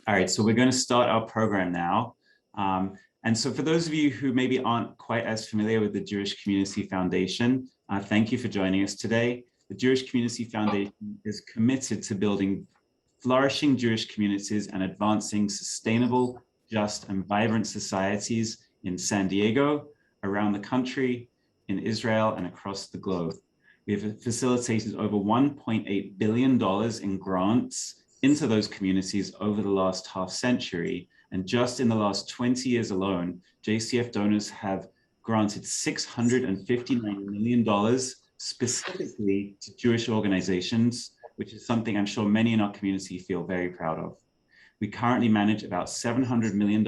All right, so we're going to start our program now. And so for those of you who maybe aren't quite as familiar with the Jewish Community Foundation, thank you for joining us today. The Jewish Community Foundation is committed to building flourishing Jewish communities and advancing sustainable, just, and vibrant societies in San Diego, around the country, in Israel, and across the globe. We have facilitated over $1.8 billion in grants into those communities over the last half century. And just in the last 20 years alone, JCF donors have granted $659 million specifically to Jewish organizations, which is something I'm sure many in our community feel very proud of. We currently manage about $700 million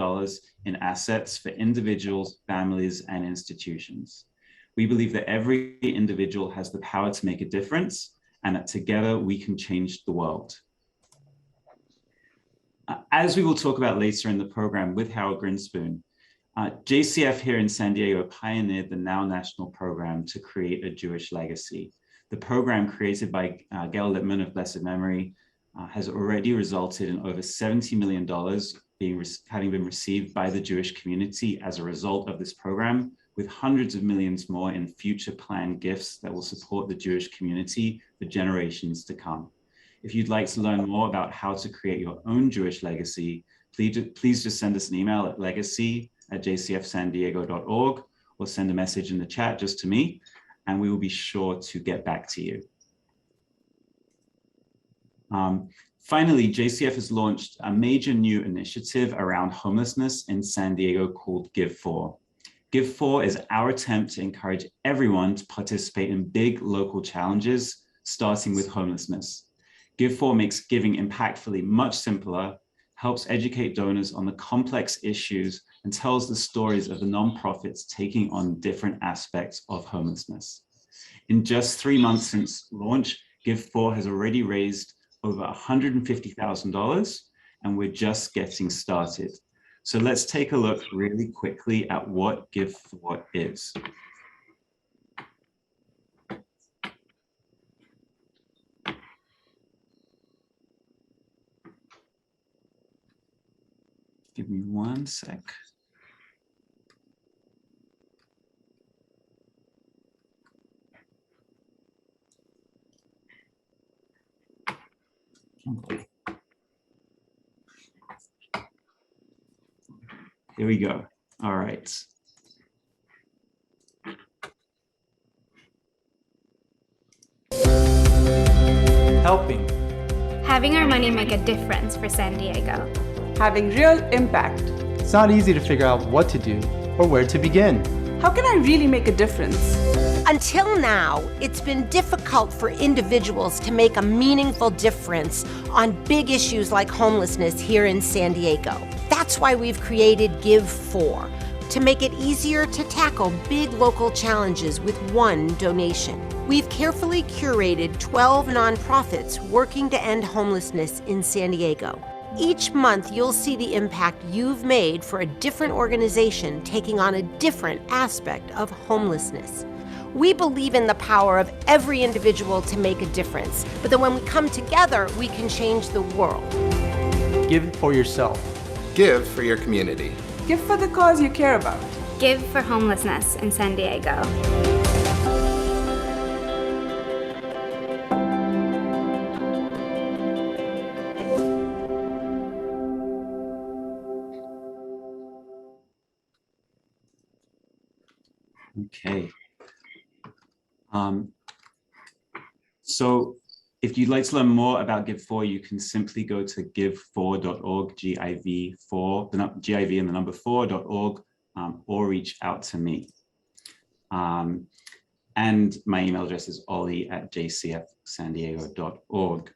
in assets for individuals, families, and institutions. We believe that every individual has the power to make a difference and that together we can change the world. As we will talk about later in the program with Howard Grinspoon, JCF here in San Diego pioneered the Now National program to create a Jewish legacy. The program created by Gail Lippman of blessed memory has already resulted in over $70 million having been received by the Jewish community as a result of this program, with hundreds of millions more in future planned gifts that will support the Jewish community for generations to come. If you'd like to learn more about how to create your own Jewish legacy, please just send us an email at legacy@jcfsandiego.org or send a message in the chat just to me, and we will be sure to get back to you. Finally, JCF has launched a major new initiative around homelessness in San Diego called Give4. Give4 is our attempt to encourage everyone to participate in big local challenges, starting with homelessness. Give4 makes giving impactfully much simpler, helps educate donors on the complex issues, and tells the stories of the nonprofits taking on different aspects of homelessness. In just 3 months since launch, Give4 has already raised over $150,000, and we're just getting started. So let's take a look really quickly at what Give4 is. Give me 1 sec. Okay. Here we go. All right. Helping. Having our money make a difference for San Diego. Having real impact. It's not easy to figure out what to do or where to begin. How can I really make a difference? Until now, it's been difficult for individuals to make a meaningful difference on big issues like homelessness here in San Diego. That's why we've created Give4, to make it easier to tackle big local challenges with one donation. We've carefully curated 12 nonprofits working to end homelessness in San Diego. Each month, you'll see the impact you've made for a different organization taking on a different aspect of homelessness. We believe in the power of every individual to make a difference, but that when we come together, we can change the world. Give for yourself. Give for your community. Give for the cause you care about. Give for homelessness in San Diego. Okay. So if you'd like to learn more about Give4, you can simply go to give4.org, GIV and the number 4.org, or reach out to me. And my email address is ollie@jcfsandiego.org.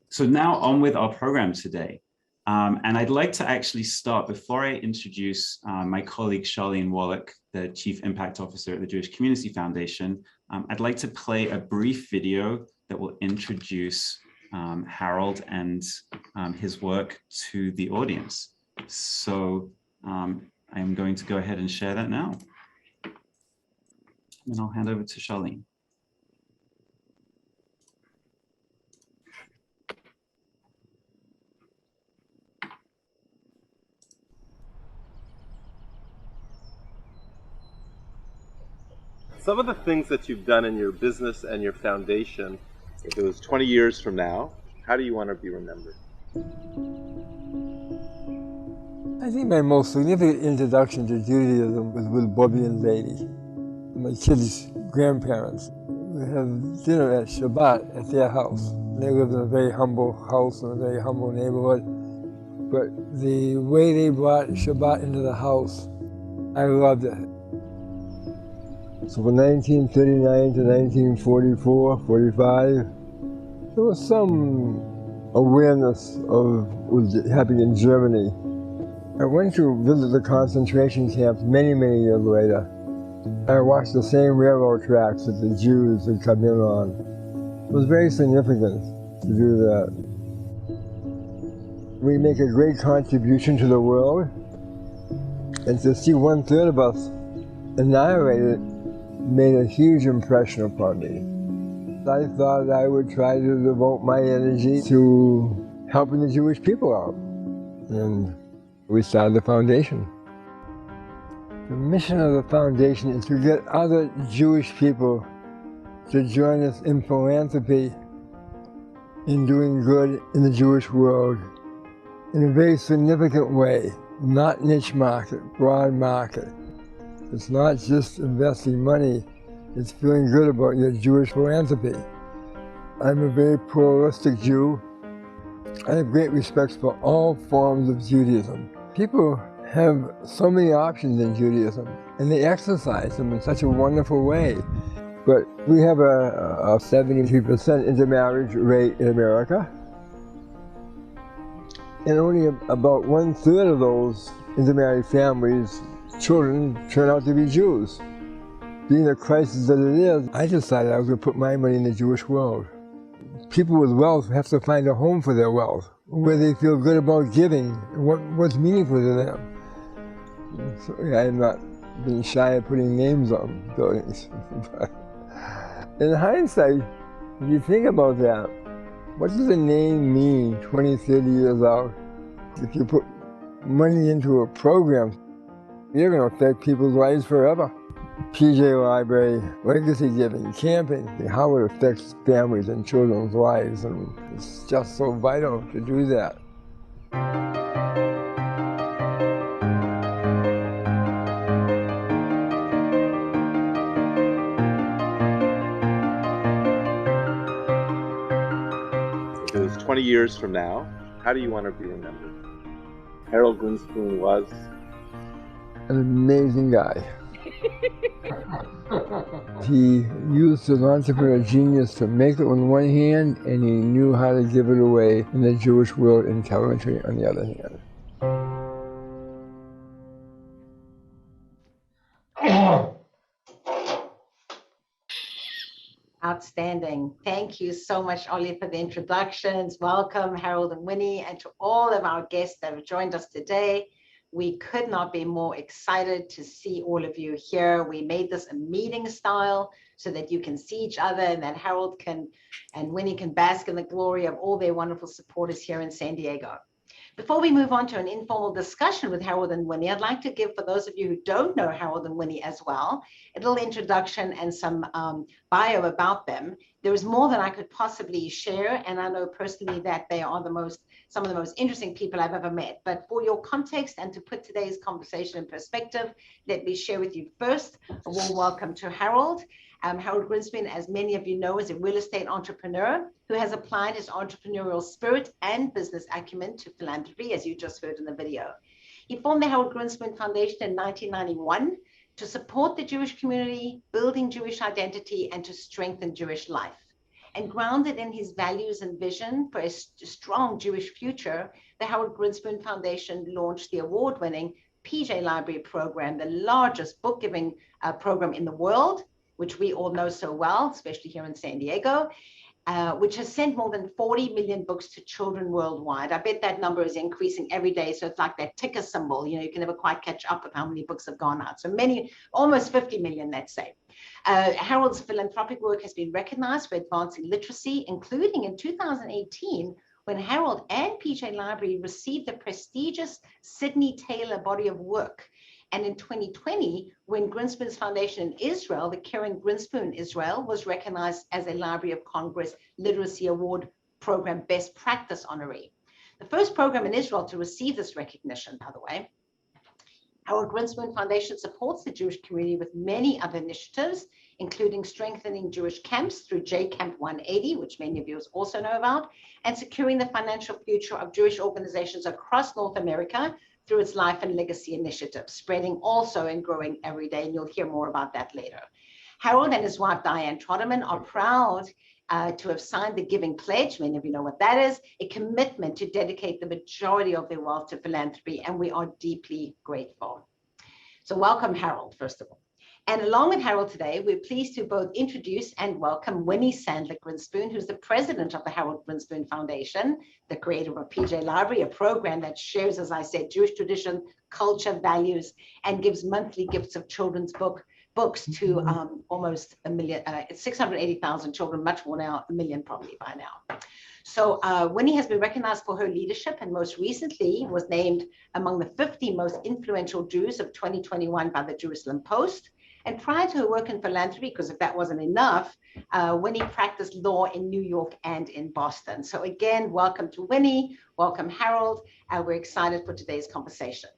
So now on with our program today. And I'd like to actually start, before I introduce my colleague Charlene Wallach, the Chief Impact Officer at the Jewish Community Foundation, I'd like to play a brief video that will introduce Harold and his work to the audience. So I'm going to go ahead and share that now. And I'll hand over to Charlene. Some of the things that you've done in your business and your foundation, if it was 20 years from now, how do you want to be remembered? I think my most significant introduction to Judaism was with Bobby and Lady, my kids' grandparents. We had dinner at Shabbat at their house. They lived in a very humble house in a very humble neighborhood. But the way they brought Shabbat into the house, I loved it. So from 1939 to 1944, 45, there was some awareness of what was happening in Germany. I went to visit the concentration camps many, many years later. I watched the same railroad tracks that the Jews had come in on. It was very significant to do that. We make a great contribution to the world, and to see 1/3 of us annihilated made a huge impression upon me. I thought I would try to devote my energy to helping the Jewish people out, and we started the foundation. The mission of the foundation is to get other Jewish people to join us in philanthropy, in doing good in the Jewish world, in a very significant way, not niche market, broad market. It's not just investing money, it's feeling good about your Jewish philanthropy. I'm a very pluralistic Jew. I have great respect for all forms of Judaism. People have so many options in Judaism, and they exercise them in such a wonderful way. But we have a 73% intermarriage rate in America, and only about 1/3 of those intermarried families' children turn out to be Jews. Being the crisis that it is, I decided I was going to put my money in the Jewish world. People with wealth have to find a home for their wealth, where they feel good about giving, what's meaningful to them. So, I have not been shy of putting names on buildings. In hindsight, if you think about that, what does a name mean 20, 30 years out? If you put money into a program, you're going to affect people's lives forever. PJ Library, legacy giving, camping, how it affects families and children's lives, and it's just so vital to do that. If it was 20 years from now, how do you want to be remembered? Harold Grinspoon was an amazing guy. He used his entrepreneurial genius to make it on one hand, and he knew how to give it away in the Jewish world intelligently on the other hand. Outstanding. Thank you so much, Ollie, for the introductions. Welcome, Harold and Winnie, and to all of our guests that have joined us today. We could not be more excited to see all of you here. We made this a meeting style so that you can see each other, and that Harold and Winnie can bask in the glory of all their wonderful supporters here in San Diego. Before we move on to an informal discussion with Harold and Winnie, I'd like to give, for those of you who don't know Harold and Winnie as well, a little introduction and some bio about them. There is more than I could possibly share, and I know personally that they are some of the most interesting people I've ever met. But for your context and to put today's conversation in perspective, let me share with you first a warm welcome to Harold. Harold Grinspoon, as many of you know, is a real estate entrepreneur who has applied his entrepreneurial spirit and business acumen to philanthropy, as you just heard in the video. He formed the Harold Grinspoon Foundation in 1991 to support the Jewish community, building Jewish identity, and to strengthen Jewish life. And grounded in his values and vision for a strong Jewish future, the Harold Grinspoon Foundation launched the award-winning PJ Library program, the largest book-giving program in the world, which we all know so well, especially here in San Diego, which has sent more than 40 million books to children worldwide. I bet that number is increasing every day. So it's like that ticker symbol, you know, you can never quite catch up with how many books have gone out. So many, almost 50 million, let's say. Harold's philanthropic work has been recognized for advancing literacy, including in 2018, when Harold and PJ Library received the prestigious Sidney Taylor Body of Work And in 2020, when Grinspoon's foundation in Israel, the Karen Grinspoon Israel, was recognized as a Library of Congress Literacy Award Program Best Practice honoree. The first program in Israel to receive this recognition, by the way. Harold Grinspoon Foundation supports the Jewish community with many other initiatives, including strengthening Jewish camps through J Camp 180, which many of you also know about, and securing the financial future of Jewish organizations across North America through its Life and Legacy initiative, spreading also and growing every day, and you'll hear more about that later. Harold and his wife, Diane Trotterman, are proud to have signed the Giving Pledge. Many of you know what that is, a commitment to dedicate the majority of their wealth to philanthropy, and we are deeply grateful. So welcome, Harold, first of all. And along with Harold today, we're pleased to both introduce and welcome Winnie Sandler Grinspoon, who's the president of the Harold Grinspoon Foundation, the creator of PJ Library, a program that shares, as I said, Jewish tradition, culture, values, and gives monthly gifts of children's books to almost 680,000 children, much more now, 1 million probably by now. So Winnie has been recognized for her leadership and most recently was named among the 50 most influential Jews of 2021 by the Jerusalem Post. And prior to her work in philanthropy, because if that wasn't enough, Winnie practiced law in New York and in Boston. So again, welcome to Winnie, welcome Harold. We're excited for today's conversation.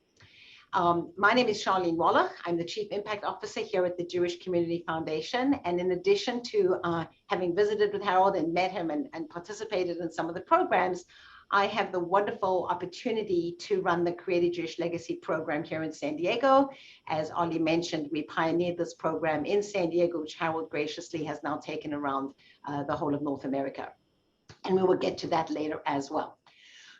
My name is Charlene Waller. I'm the Chief Impact Officer here at the Jewish Community Foundation. And in addition to having visited with Harold and met him and participated in some of the programs, I have the wonderful opportunity to run the Creative Jewish Legacy program here in San Diego. As Ollie mentioned, we pioneered this program in San Diego, which Harold graciously has now taken around the whole of North America. And we will get to that later as well.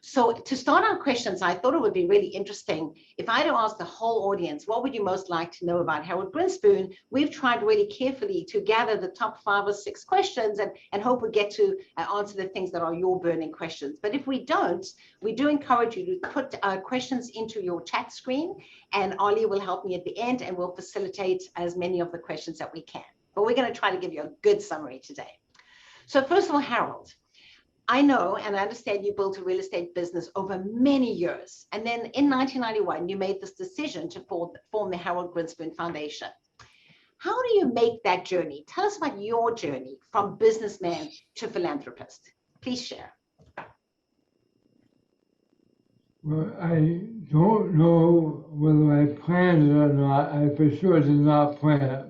So to start our questions, I thought it would be really interesting if I had to ask the whole audience, what would you most like to know about Harold Grinspoon? We've tried really carefully to gather the top 5 or 6 questions and hope we get to answer the things that are your burning questions. But if we don't, we do encourage you to put questions into your chat screen, and Ollie will help me at the end and we'll facilitate as many of the questions that we can. But we're going to try to give you a good summary today. So first of all, Harold, I know and I understand you built a real estate business over many years. And then in 1991, you made this decision to form the Harold Grinspoon Foundation. How do you make that journey? Tell us about your journey from businessman to philanthropist. Please share. Well, I don't know whether I planned it or not. I for sure did not plan it.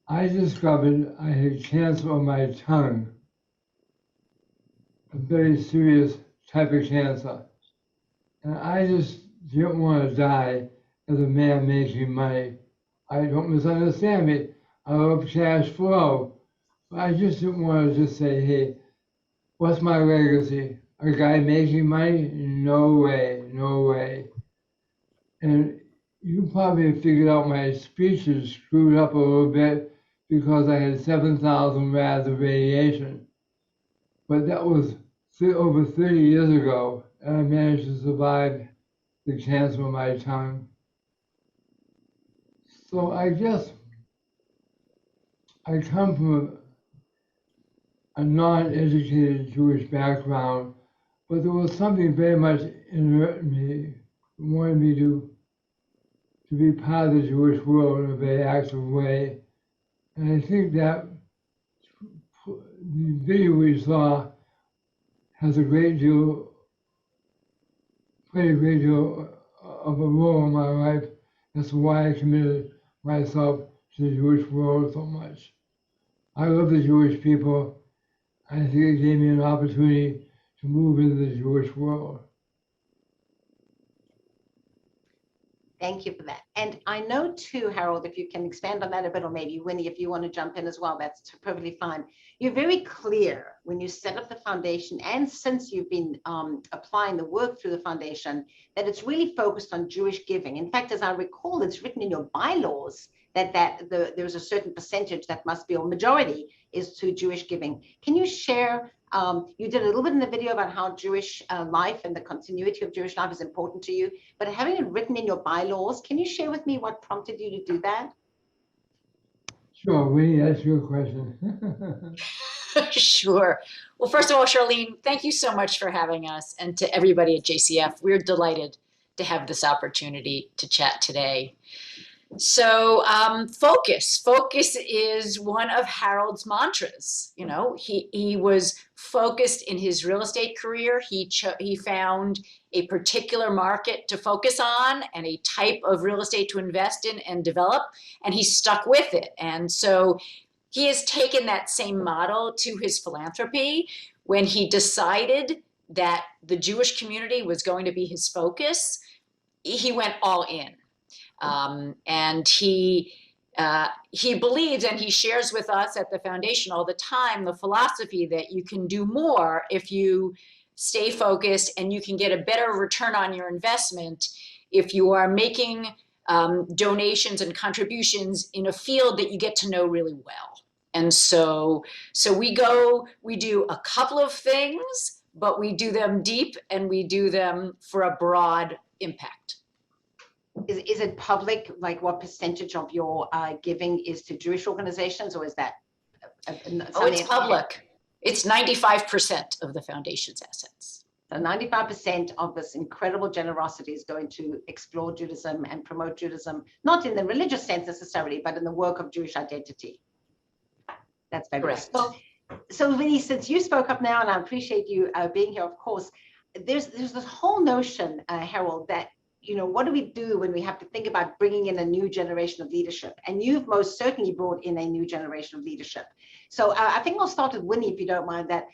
I discovered I had cancer on my tongue. A very serious type of cancer. And I just didn't want to die as a man making money. I don't misunderstand me. I love cash flow. But I just didn't want to just say, hey, what's my legacy? A guy making money? No way, no way. And you probably figured out my speech is screwed up a little bit because I had 7,000 rads of radiation. But that was over 30 years ago, and I managed to survive the cancer on my tongue. So I guess I come from a non-educated Jewish background, but there was something very much inert in me, wanted me to be part of the Jewish world in a very active way. And I think that the video we saw has a great deal, played a great deal of a role in my life. That's why I committed myself to the Jewish world so much. I love the Jewish people. I think it gave me an opportunity to move into the Jewish world. Thank you for that. And I know too, Harold, if you can expand on that a bit, or maybe Winnie, if you want to jump in as well, that's perfectly fine. You're very clear when you set up the foundation, and since you've been applying the work through the foundation, that it's really focused on Jewish giving. In fact, as I recall, it's written in your bylaws that there's a certain percentage that must be, or majority, is to Jewish giving. Can you share? You did a little bit in the video about how Jewish life and the continuity of Jewish life is important to you, but having it written in your bylaws, can you share with me what prompted you to do that? Sure, Winnie, that's your question. Sure. Well, first of all, Charlene, thank you so much for having us, and to everybody at JCF. We're delighted to have this opportunity to chat today. So focus is one of Harold's mantras. You know, he was focused in his real estate career. He found a particular market to focus on and a type of real estate to invest in and develop, and he stuck with it. And so he has taken that same model to his philanthropy. When he decided that the Jewish community was going to be his focus, he went all in. And he believes, and he shares with us at the foundation all the time, the philosophy that you can do more if you stay focused, and you can get a better return on your investment if you are making donations and contributions in a field that you get to know really well. And so we do a couple of things, but we do them deep, and we do them for a broad impact. Is it public, like what percentage of your giving is to Jewish organizations, or is that? It's public. It's 95% of the foundation's assets. So 95% of this incredible generosity is going to explore Judaism and promote Judaism, not in the religious sense necessarily, but in the work of Jewish identity. That's fabulous. So Winnie, since you spoke up now, and I appreciate you being here, of course, there's this whole notion, Harold, that, you know, what do we do when we have to think about bringing in a new generation of leadership? And you've most certainly brought in a new generation of leadership. So I think we'll start with Winnie, if you don't mind that.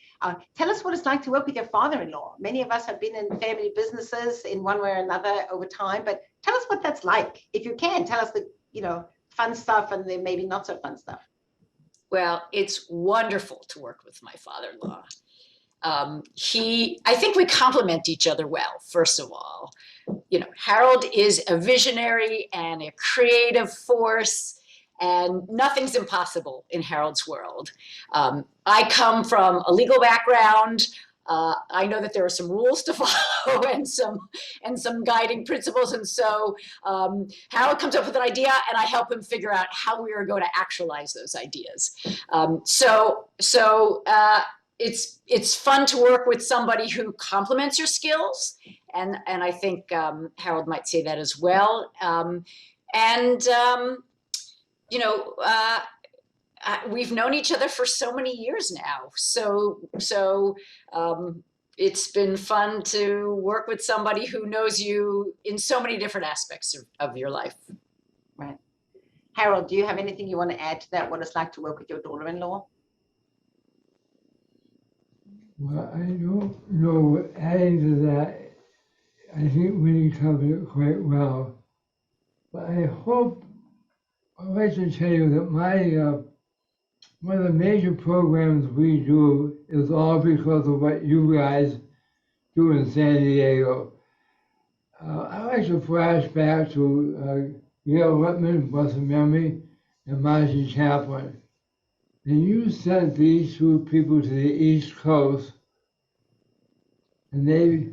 Tell us what it's like to work with your father-in-law. Many of us have been in family businesses in one way or another over time, but tell us what that's like. If you can, tell us the, you know, fun stuff and the maybe not so fun stuff. Well, it's wonderful to work with my father-in-law. I think we complement each other well, first of all. You know, Harold is a visionary and a creative force, and nothing's impossible in Harold's world. I come from a legal background. I know that there are some rules to follow and some guiding principles. And so Harold comes up with an idea, and I help him figure out how we are going to actualize those ideas. It's fun to work with somebody who complements your skills. And I think Harold might say that as well. We've known each other for so many years now. So it's been fun to work with somebody who knows you in so many different aspects of your life. Right. Harold, do you have anything you want to add to that, what it's like to work with your daughter-in-law? Well, I don't know, adding to that, I think Winnie covered it quite well. But I'd like to tell you that one of the major programs we do is all because of what you guys do in San Diego. I like to flash back to Gail Whitman, blessed memory, and Margie Chaplin. And you sent these two people to the East Coast, and they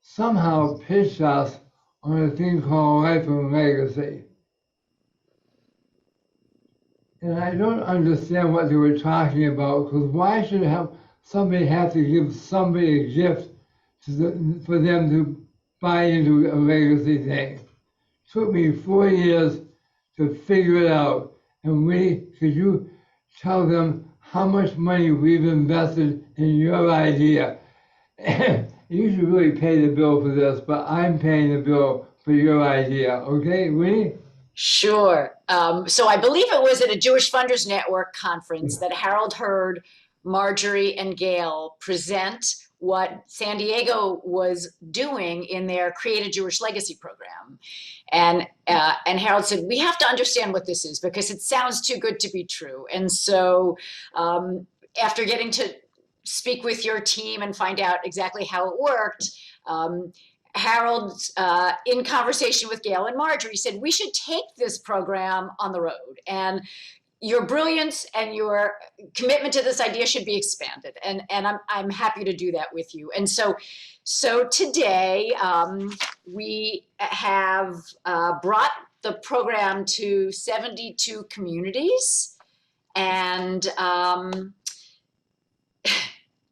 somehow pitched us on a thing called Life and Legacy. And I don't understand what they were talking about, because why should somebody have to give somebody a gift for them to buy into a legacy thing? It took me 4 years to figure it out. And could you tell them how much money we've invested in your idea? You should really pay the bill for this, but I'm paying the bill for your idea. Okay, Winnie? Sure. So I believe it was at a Jewish Funders Network conference that Harold heard Marjorie and Gail present what San Diego was doing in their Create a Jewish Legacy program. And Harold said, we have to understand what this is because it sounds too good to be true. And so after getting to speak with your team and find out exactly how it worked, Harold, in conversation with Gail and Marjorie, said, we should take this program on the road. And your brilliance and your commitment to this idea should be expanded. And I'm happy to do that with you. And so today we have brought the program to 72 communities. And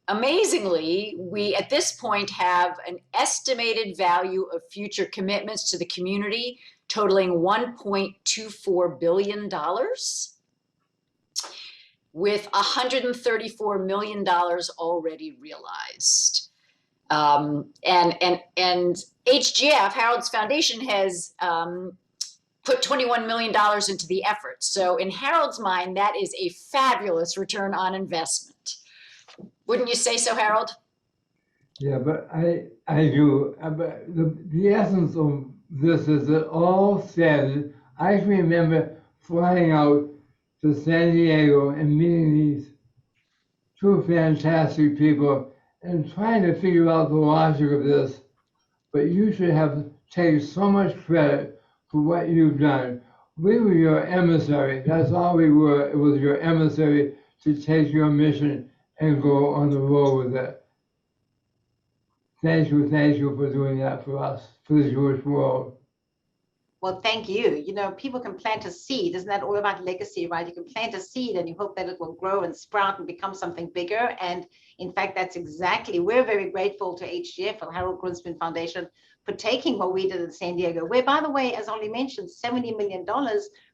amazingly, we at this point have an estimated value of future commitments to the community totaling $1.24 billion, with $134 million already realized. And HGF, Harold's Foundation, has put $21 million into the effort. So in Harold's mind, that is a fabulous return on investment. Wouldn't you say so, Harold? Yeah, but I do. But the essence of this is that all said, I can remember flying out to San Diego and meeting these two fantastic people and trying to figure out the logic of this. But you should have taken so much credit for what you've done. We were your emissary. That's all we were. It was your emissary to take your mission and go on the road with it. Thank you for doing that for us, for the Jewish world. Well, thank you. You know, people can plant a seed. Isn't that all about legacy, right? You can plant a seed and you hope that it will grow and sprout and become something bigger. And in fact, that's exactly, we're very grateful to HGF and Harold Grinspoon Foundation for taking what we did in San Diego, where, by the way, as Ollie mentioned, $70 million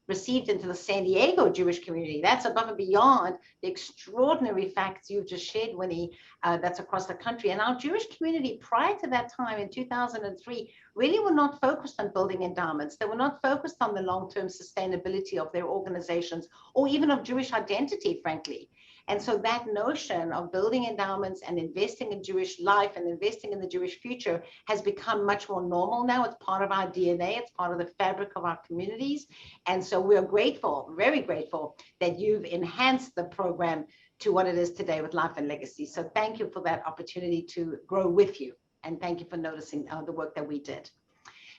received into the San Diego Jewish community. That's above and beyond the extraordinary facts you've just shared, Winnie, that's across the country. And our Jewish community prior to that time in 2003 really were not focused on building endowments. They were not focused on the long-term sustainability of their organizations or even of Jewish identity, frankly. And so that notion of building endowments and investing in Jewish life and investing in the Jewish future has become much more normal now. It's part of our DNA. It's part of the fabric of our communities. And so we're grateful, very grateful, that you've enhanced the program to what it is today with Life and Legacy. So thank you for that opportunity to grow with you. And thank you for noticing the work that we did.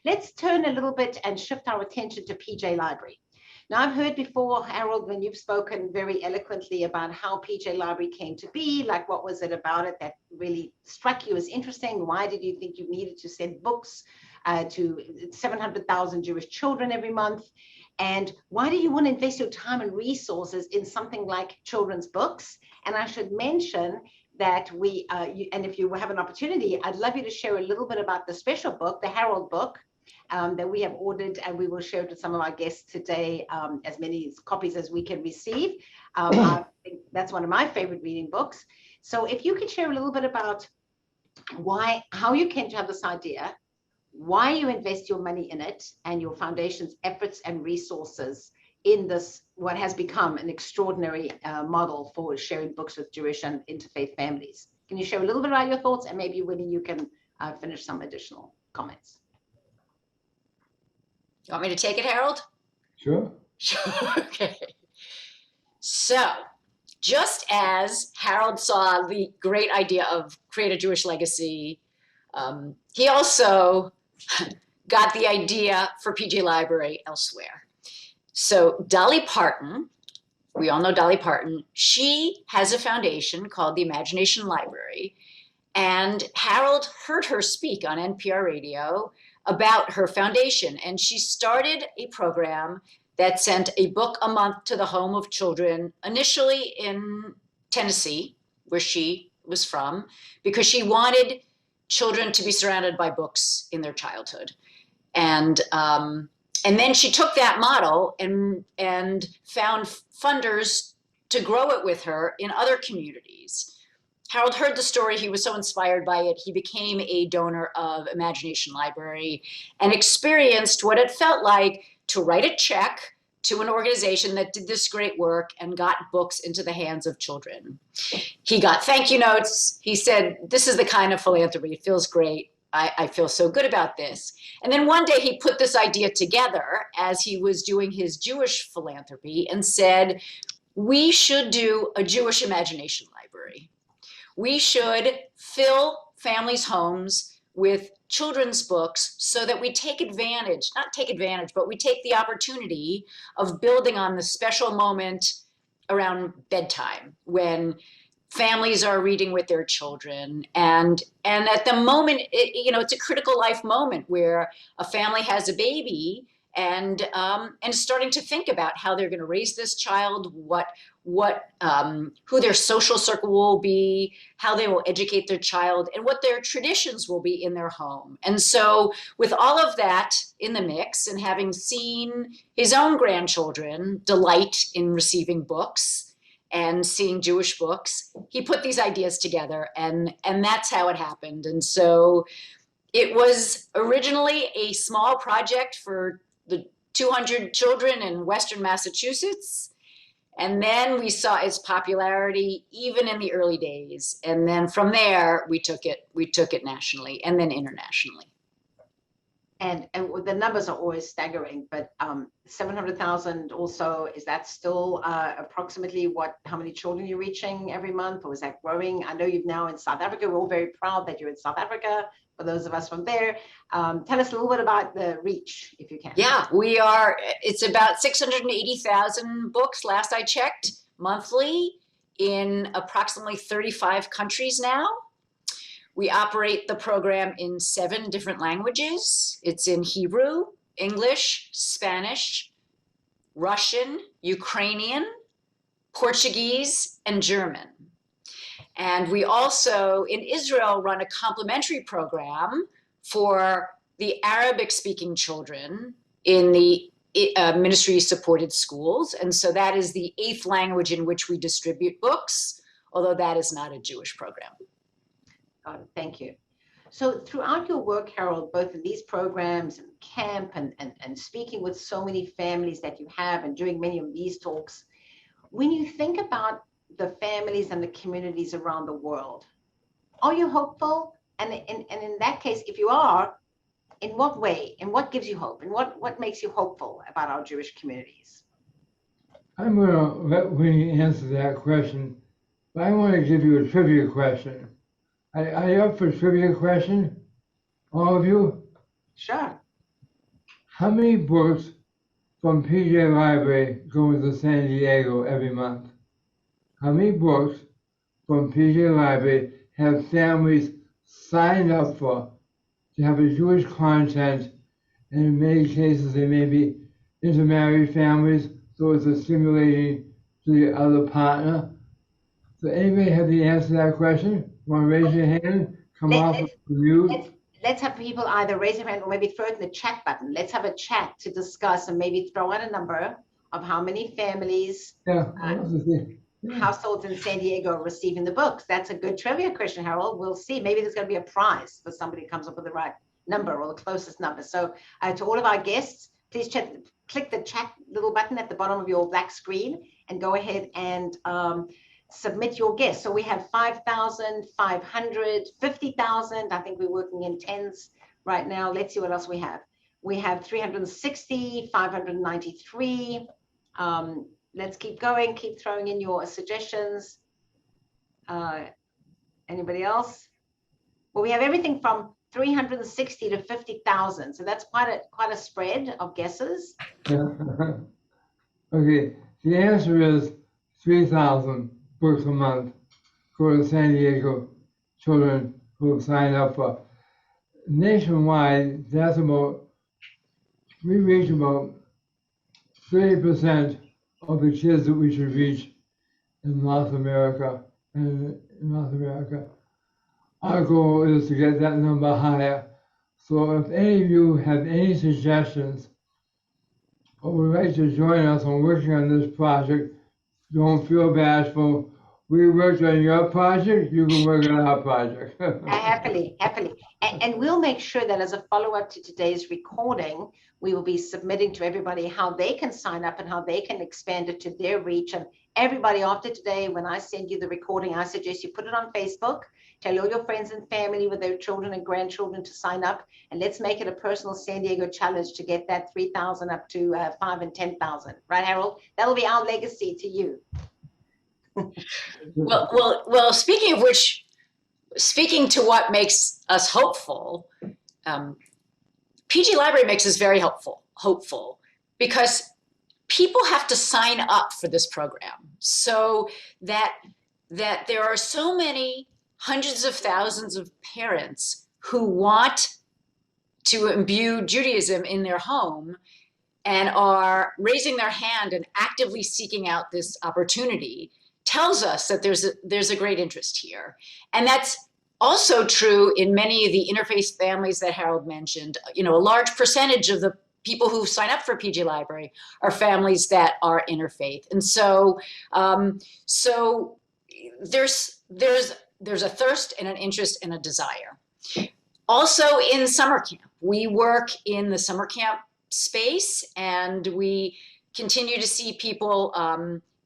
Let's turn a little bit and shift our attention to PJ Library. Now, I've heard before, Harold, when you've spoken very eloquently about how PJ Library came to be, like what was it about it that really struck you as interesting? Why did you think you needed to send books to 700,000 Jewish children every month? And why do you want to invest your time and resources in something like children's books? And I should mention that and if you have an opportunity, I'd love you to share a little bit about the special book, the Harold book, that we have ordered, and we will share it with some of our guests today, as many copies as we can receive. I think that's one of my favorite reading books. So if you could share a little bit about how you came to have this idea, why you invest your money in it, and your foundation's efforts and resources in this, what has become an extraordinary model for sharing books with Jewish and interfaith families. Can you share a little bit about your thoughts, and maybe, Winnie, you can finish some additional comments. You want me to take it, Harold? Sure. Okay. So, just as Harold saw the great idea of create a Jewish legacy, he also got the idea for PJ Library elsewhere. So Dolly Parton, we all know Dolly Parton, she has a foundation called the Imagination Library, and Harold heard her speak on NPR radio about her foundation, and she started a program that sent a book a month to the home of children, initially in Tennessee, where she was from, because she wanted children to be surrounded by books in their childhood. And then she took that model and found funders to grow it with her in other communities. Harold heard the story. He was so inspired by it. He became a donor of Imagination Library and experienced what it felt like to write a check to an organization that did this great work and got books into the hands of children. He got thank you notes. He said, this is the kind of philanthropy. It feels great. I feel so good about this. And then one day he put this idea together as he was doing his Jewish philanthropy and said, we should do a Jewish Imagination Library. We should fill families' homes with children's books so that we take advantage, not take advantage, but we take the opportunity of building on the special moment around bedtime when families are reading with their children. And at the moment, it's a critical life moment where a family has a baby and starting to think about how they're going to raise this child, who their social circle will be, how they will educate their child, and what their traditions will be in their home. And so with all of that in the mix, and having seen his own grandchildren delight in receiving books and seeing Jewish books, he put these ideas together, and that's how it happened. And so it was originally a small project for the 200 children in Western Massachusetts. And then we saw its popularity even in the early days. And then from there, we took it nationally and then internationally. And the numbers are always staggering, but 700,000 also, is that still approximately how many children you're reaching every month, or is that growing? I know you've now in South Africa. We're all very proud that you're in South Africa, for those of us from there. Tell us a little bit about the reach, if you can. Yeah, it's about 680,000 books, last I checked, monthly in approximately 35 countries now. We operate the program in 7 different languages. It's in Hebrew, English, Spanish, Russian, Ukrainian, Portuguese, and German. And we also, in Israel, run a complementary program for the Arabic-speaking children in the ministry-supported schools. And so that is the 8th language in which we distribute books, although that is not a Jewish program. Thank you. So throughout your work, Harold, both in these programs and camp and speaking with so many families that you have and doing many of these talks, when you think about the families and the communities around the world, are you hopeful? And in that case, if you are, in what way? And what gives you hope? And what makes you hopeful about our Jewish communities? I'm going to let Winnie answer that question, but I want to give you a trivia question. Are you up for a trivia question, all of you? Sure. How many books from PJ Library go to San Diego every month? How many books from PJ Library have families signed up for to have a Jewish content, and in many cases they may be intermarried families, so it's a stimulating to the other partner? So anybody have the answer to that question? Want to raise your hand? Come off of mute. Let's have people either raise their hand or maybe throw it in the chat button. Let's have a chat to discuss and maybe throw out a number of how many families, households in San Diego are receiving the books. That's a good trivia question, Harold. We'll see. Maybe there's going to be a prize for somebody who comes up with the right number or the closest number. So to all of our guests, please click the chat little button at the bottom of your black screen and go ahead and submit your guess. So we have 5,000, 500, 50,000. I think we're working in tens right now. Let's see what else we have. We have 360, 593. Let's keep going. Keep throwing in your suggestions. Anybody else? Well, we have everything from 360 to 50,000. So that's quite a spread of guesses. Okay, the answer is 3,000 books a month go to San Diego children who have signed up for. Nationwide, we reach about 30% of the kids that we should reach in North America. Our goal is to get that number higher. So if any of you have any suggestions or would like to join us on working on this project, don't feel bashful. We worked on your project, you can work on our project. Happily. And we'll make sure that as a follow-up to today's recording, we will be submitting to everybody how they can sign up and how they can expand it to their reach. And everybody after today, when I send you the recording, I suggest you put it on Facebook, tell all your friends and family with their children and grandchildren to sign up, and let's make it a personal San Diego challenge to get that 3,000 up to 5,000 and 10,000. Right, Harold? That'll be our legacy to you. Well, speaking of which, speaking to what makes us hopeful, PG Library makes us very hopeful because people have to sign up for this program, so that there are so many hundreds of thousands of parents who want to imbue Judaism in their home, and are raising their hand and actively seeking out this opportunity tells us that there's a great interest here. And that's also true in many of the interfaith families that Harold mentioned. You know, a large percentage of the people who sign up for PG Library are families that are interfaith. And so, so there's a thirst and an interest and a desire. Also in summer camp, we work in the summer camp space, and we continue to see people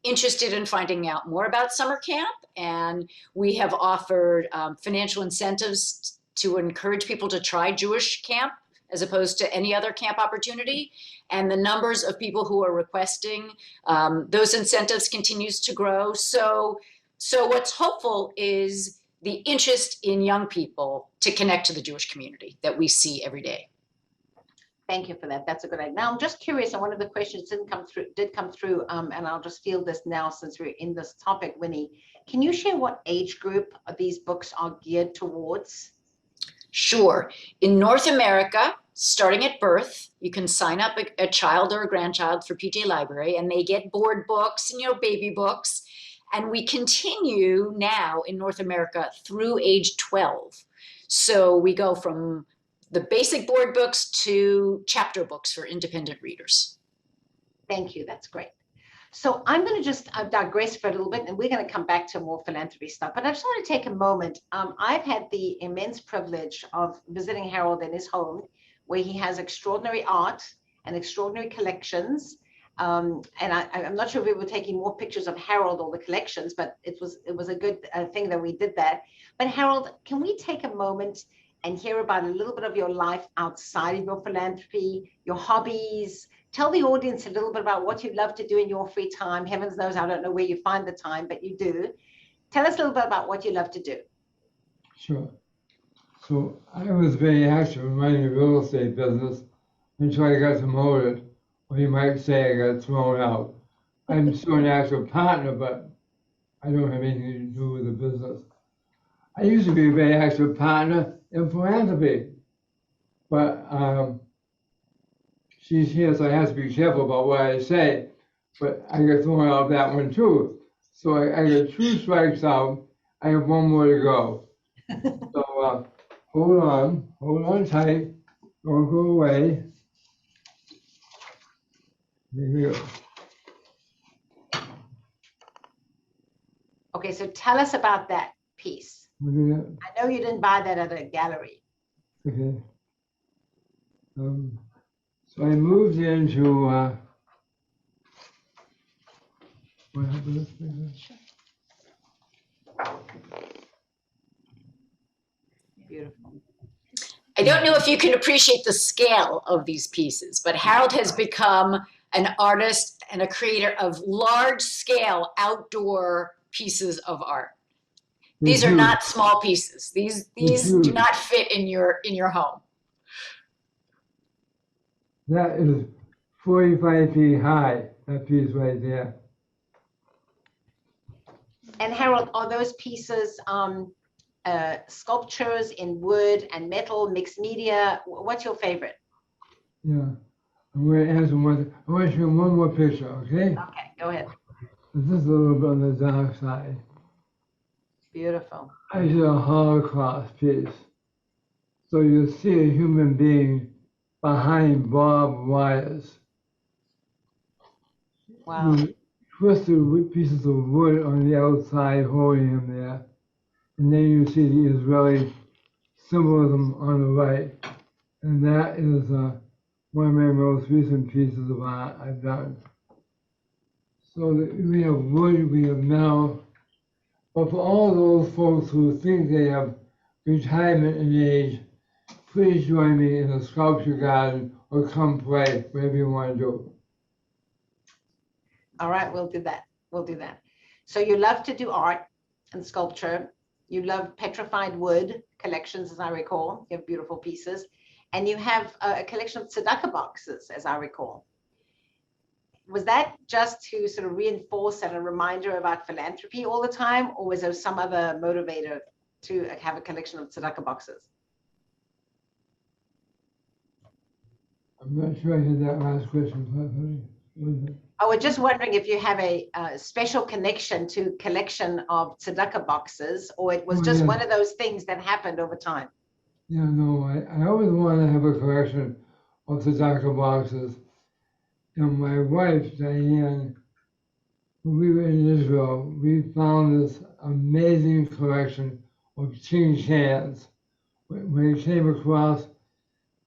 interested in finding out more about summer camp. And we have offered financial incentives to encourage people to try Jewish camp as opposed to any other camp opportunity. And the numbers of people who are requesting those incentives continues to grow. So what's hopeful is the interest in young people to connect to the Jewish community that we see every day. Thank you for that. That's a good idea. Now, I'm just curious, and one of the questions did come through, and I'll just field this now since we're in this topic, Winnie. Can you share what age group these books are geared towards? Sure. In North America, starting at birth, you can sign up a child or a grandchild for PJ Library, and they get board books and, you know, baby books. And we continue now in North America through age 12. So we go from the basic board books to chapter books for independent readers. Thank you. That's great. So I'm going to just digress for a little bit, and we're going to come back to more philanthropy stuff. But I just want to take a moment. I've had the immense privilege of visiting Harold in his home, where he has extraordinary art and extraordinary collections. And I'm not sure if we were taking more pictures of Harold or the collections, but it was a good thing that we did that. But Harold, can we take a moment and hear about a little bit of your life outside of your philanthropy, your hobbies? Tell the audience a little bit about what you love to do in your free time. Heavens knows I don't know where you find the time, but you do. Tell us a little bit about what you love to do. Sure. So I was very active in running a real estate business until I got demoted, or you might say I got thrown out. I'm still an active partner, but I don't have anything to do with the business. I used to be a very active partner in philanthropy, but she's here, so I have to be careful about what I say, but I got thrown out of that one too. So I got 2 strikes out. I have 1 more to go. So hold on tight, don't go away. Here we go. Okay, so tell us about that piece. I know you didn't buy that at a gallery. Okay. So I moved into what happened? Beautiful. I don't know if you can appreciate the scale of these pieces, but Harold has become an artist and a creator of large scale outdoor pieces of art. These are not small pieces. These do not fit in your home. That is 45 feet high, that piece right there. And Harold, are those pieces sculptures in wood and metal, mixed media? What's your favorite? Yeah, I'm going to answer one. I want to show one more picture, okay? Okay, go ahead. This is a little bit on the dark side. Beautiful. I did a Holocaust piece. So you see a human being behind barbed wires. Wow. With twisted pieces of wood on the outside holding him there. And then you see the Israeli symbolism on the right. And that is one of my most recent pieces of art I've done. So we have wood, we have metal. But for all those folks who think they have retirement in age, please join me in the sculpture garden or come play, whatever you want to do. All right, we'll do that. We'll do that. So you love to do art and sculpture. You love petrified wood collections, as I recall. You have beautiful pieces. And you have a collection of tzedakah boxes, as I recall. Was that just to sort of reinforce and a reminder about philanthropy all the time, or was there some other motivator to have a collection of tzedakah boxes? I'm not sure I heard that last question. I was just wondering if you have a special connection to collection of tzedakah boxes, or it was just one of those things that happened over time. Yeah, no, I always wanted to have a collection of tzedakah boxes. And my wife, Diane, when we were in Israel, we found this amazing collection of tin cans. When we came across,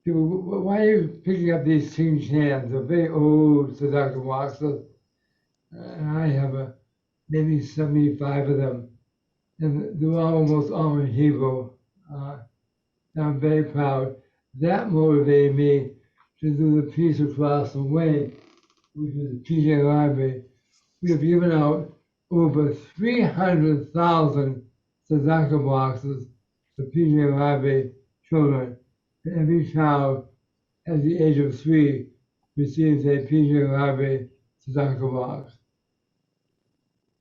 people, why are you picking up these tin cans? They're very old tzedakah boxes. And I have maybe 75 of them. And they're almost all in Hebrew. I'm very proud. That motivated me to do the piece across the way, which is the PJ Library. We have given out over 300,000 tzedakah boxes to PJ Library children. And every child at the age of 3 receives a PJ Library tzedakah box.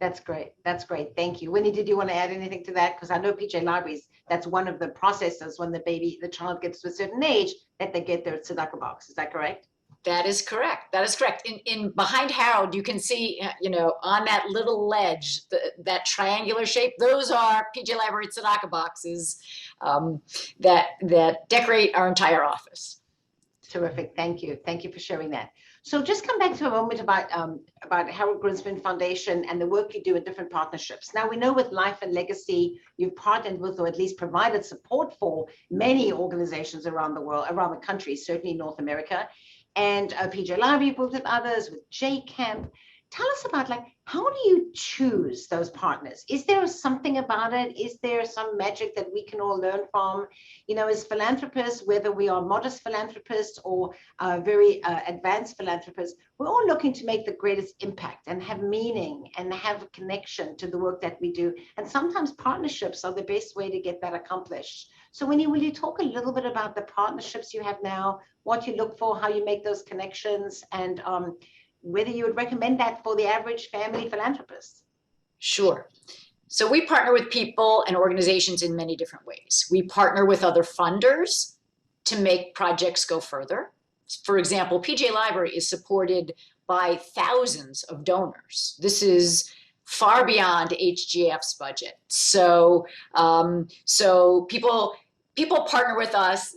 That's great. That's great. Thank you. Winnie, did you want to add anything to that? Because I know PJ Libraries, that's one of the processes when the child gets to a certain age that they get their tzedakah box. Is that correct? That is correct. That is correct. In behind Harold, you can see, on that little ledge, that triangular shape, those are PJ Library tzedakah boxes that decorate our entire office. Terrific. Thank you. Thank you for sharing that. So just come back to a moment about Harold Grinspoon Foundation and the work you do in different partnerships. Now, we know with Life and Legacy, you've partnered with, or at least provided support for, many organizations around the world, around the country, certainly North America. And PJ Library worked with others, with J Camp. Tell us about, how do you choose those partners? Is there something about it? Is there some magic that we can all learn from? As philanthropists, whether we are modest philanthropists or very advanced philanthropists, we're all looking to make the greatest impact and have meaning and have a connection to the work that we do. And sometimes partnerships are the best way to get that accomplished. So Winnie, will you talk a little bit about the partnerships you have now, what you look for, how you make those connections, and whether you would recommend that for the average family philanthropist? Sure. So we partner with people and organizations in many different ways. We partner with other funders to make projects go further. For example, PJ Library is supported by thousands of donors. This is far beyond HGF's budget. So people partner with us,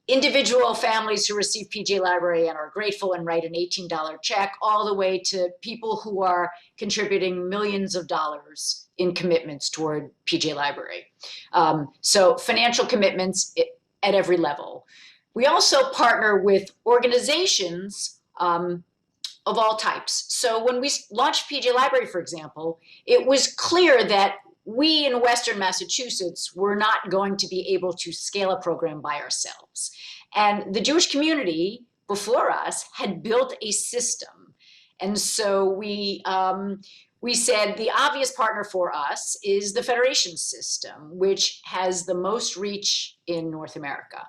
individual families who receive PJ Library and are grateful and write an $18 check, all the way to people who are contributing millions of dollars in commitments toward PJ Library. So financial commitments at every level. We also partner with organizations of all types. So when we launched PJ Library, for example, it was clear that we in Western Massachusetts were not going to be able to scale a program by ourselves. And the Jewish community before us had built a system. And so we said the obvious partner for us is the Federation system, which has the most reach in North America.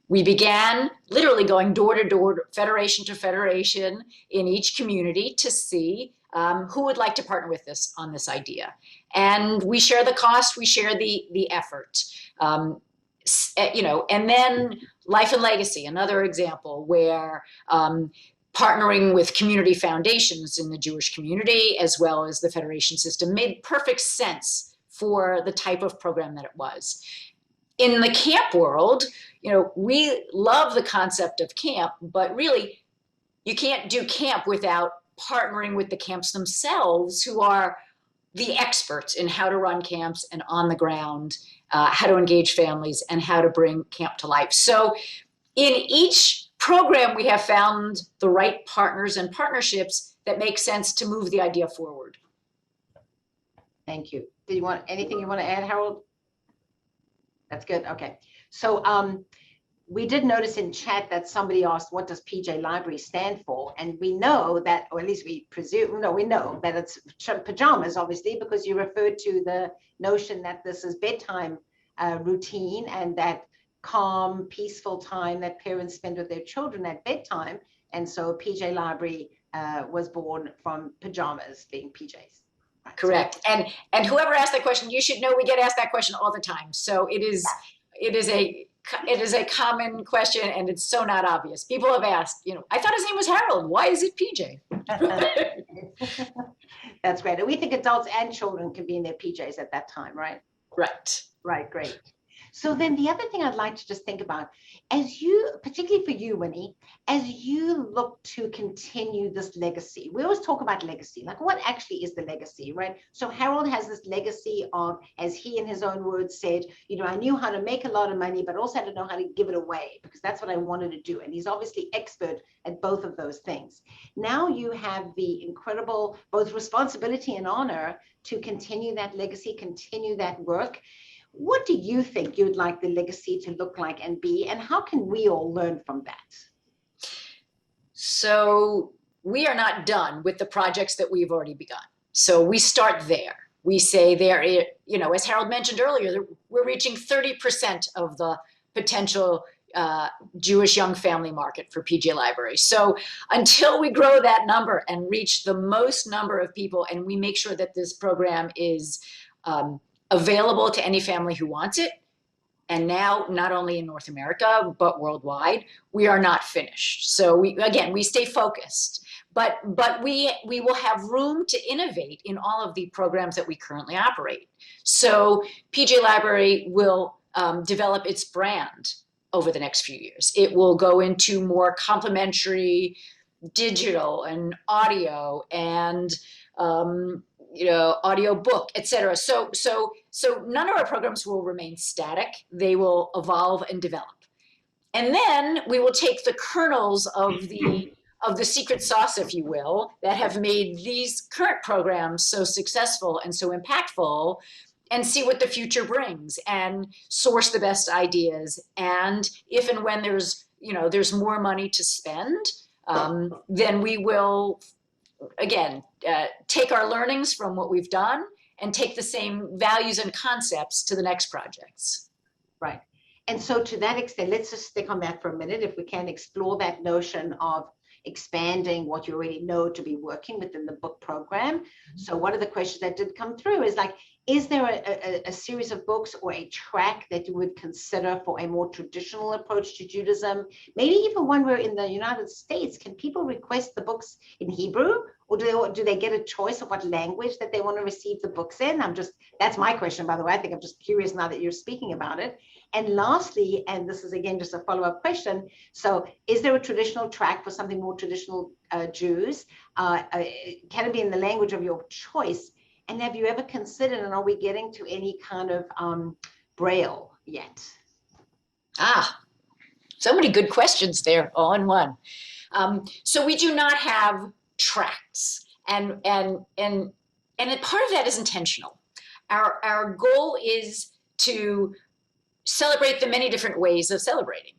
We began literally going door to door, federation to federation in each community to see who would like to partner with us on this idea. And we share the cost, we share the effort. And then Life and Legacy, another example where partnering with community foundations in the Jewish community as well as the federation system made perfect sense for the type of program that it was. In the camp world, we love the concept of camp, but really you can't do camp without partnering with the camps themselves, who are the experts in how to run camps and on the ground, how to engage families and how to bring camp to life. So in each program, we have found the right partners and partnerships that make sense to move the idea forward. Thank you. Did you want anything you want to add, Harold? That's good. Okay. So we did notice in chat that somebody asked, what does PJ Library stand for? And we know that, or at least we presume, no, we know that it's pajamas, obviously, because you referred to the notion that this is bedtime routine and that calm, peaceful time that parents spend with their children at bedtime. And so PJ Library was born from pajamas, being PJs. Right. Correct. And whoever asked that question, you should know we get asked that question all the time. So it is it is a common question, and it's so not obvious. People have asked, I thought his name was Harold. Why is it PJ? That's great. And we think adults and children can be in their PJs at that time, right? Right. Right, great. So then the other thing I'd like to just think about, as you, particularly for you, Winnie, as you look to continue this legacy, we always talk about legacy, like what actually is the legacy, right? So Harold has this legacy of, as he in his own words said, I knew how to make a lot of money, but also had to know how to give it away, because that's what I wanted to do. And he's obviously expert at both of those things. Now you have the incredible, both responsibility and honor to continue that legacy, continue that work. What do you think you'd like the legacy to look like and be, and how can we all learn from that? So we are not done with the projects that we've already begun. So we start there. We say there, as Harold mentioned earlier, we're reaching 30% of the potential Jewish young family market for PJ Libraries. So until we grow that number and reach the most number of people, and we make sure that this program is available to any family who wants it, and now not only in North America, but worldwide, we are not finished. So we stay focused, but we will have room to innovate in all of the programs that we currently operate. So PJ Library will develop its brand over the next few years. It will go into more complementary digital and audio and audio book, et cetera. So none of our programs will remain static. They will evolve and develop. And then we will take the kernels of the secret sauce, if you will, that have made these current programs so successful and so impactful, and see what the future brings and source the best ideas. And if and when there's more money to spend, then we will, again, take our learnings from what we've done and take the same values and concepts to the next projects. Right. And so to that extent, let's just stick on that for a minute, if we can explore that notion of expanding what you already know to be working within the book program. So one of the questions that did come through is like, is there a series of books or a track that you would consider for a more traditional approach to Judaism? Maybe even one where in the United States, can people request the books in Hebrew, or do they get a choice of what language that they want to receive the books in? That's my question, by the way. I think I'm just curious now that you're speaking about it. And lastly, and this is again just a follow-up question, so is there a traditional track for something more traditional Jews? Can it be in the language of your choice? And have you ever considered, and are we getting to any kind of Braille yet? So many good questions there, all in one. So we do not have tracks, and part of that is intentional. Our goal is to celebrate the many different ways of celebrating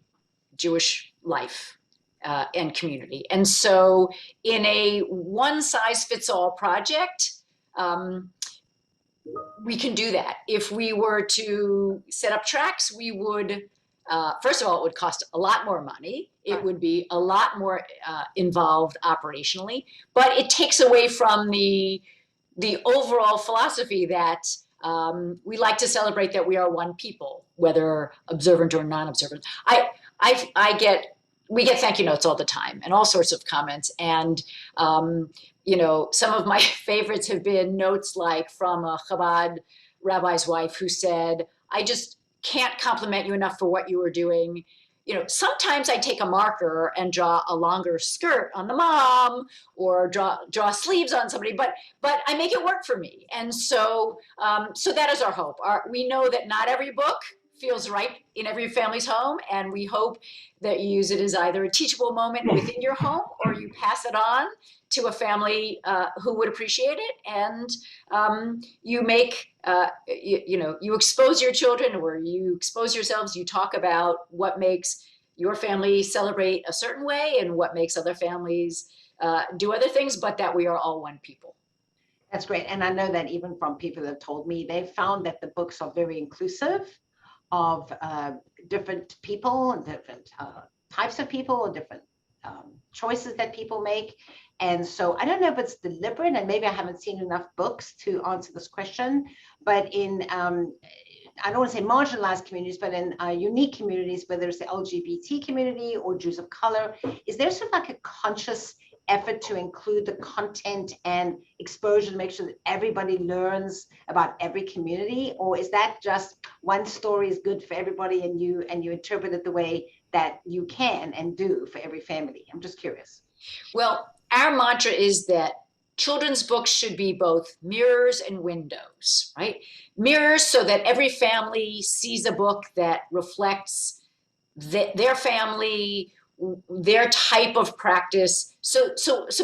Jewish life and community. And so in a one-size-fits-all project, we can do that. If we were to set up tracks, we would, first of all, it would cost a lot more money. It would be a lot more involved operationally, but it takes away from the overall philosophy that we like to celebrate that we are one people, whether observant or non-observant. We get thank you notes all the time and all sorts of comments. And, some of my favorites have been notes like from a Chabad rabbi's wife who said, I just can't compliment you enough for what you were doing. Sometimes I take a marker and draw a longer skirt on the mom or draw sleeves on somebody, but I make it work for me. And so that is our hope. We know that not every book feels right in every family's home, and we hope that you use it as either a teachable moment within your home or you pass it on to a family who would appreciate it, and you make you expose your children, or you expose yourselves. You talk about what makes your family celebrate a certain way and what makes other families do other things, but that we are all one people. That's great. And I know that even from people that have told me, they've found that the books are very inclusive of different people and different types of people, or different choices that people make. And so I don't know if it's deliberate, and maybe I haven't seen enough books to answer this question, but in I don't want to say marginalized communities, but in unique communities, whether it's the LGBT community or Jews of color, is there sort of like a conscious effort to include the content and exposure to make sure that everybody learns about every community? Or is that just one story is good for everybody and you interpret it the way that you can and do for every family? I'm just curious. Well, our mantra is that children's books should be both mirrors and windows, right? Mirrors so that every family sees a book that reflects their family, their type of practice. So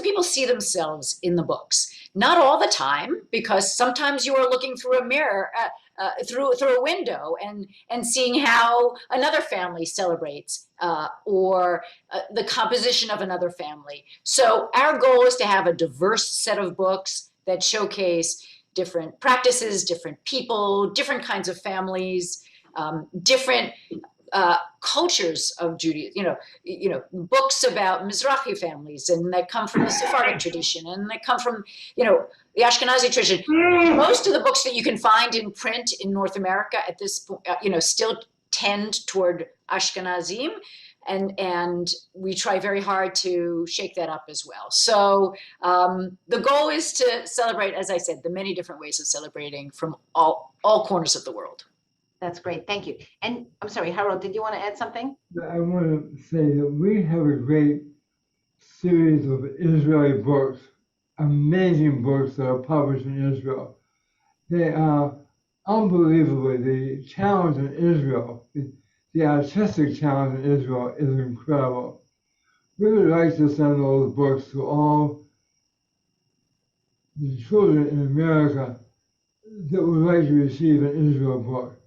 people see themselves in the books. Not all the time, because sometimes you are looking through a mirror, through a window and seeing how another family celebrates or the composition of another family. So our goal is to have a diverse set of books that showcase different practices, different people, different kinds of families, different cultures of Judaism, books about Mizrahi families and that come from the Sephardic tradition and that come from, the Ashkenazi tradition. Most of the books that you can find in print in North America at this point, still tend toward Ashkenazim. And we try very hard to shake that up as well. So the goal is to celebrate, as I said, the many different ways of celebrating from all corners of the world. That's great. Thank you. And I'm sorry, Harold, did you want to add something? I want to say that we have a great series of Israeli books, amazing books that are published in Israel. They are unbelievably, the challenge in Israel, the artistic challenge in Israel is incredible. We would like to send those books to all the children in America that would like to receive an Israel book.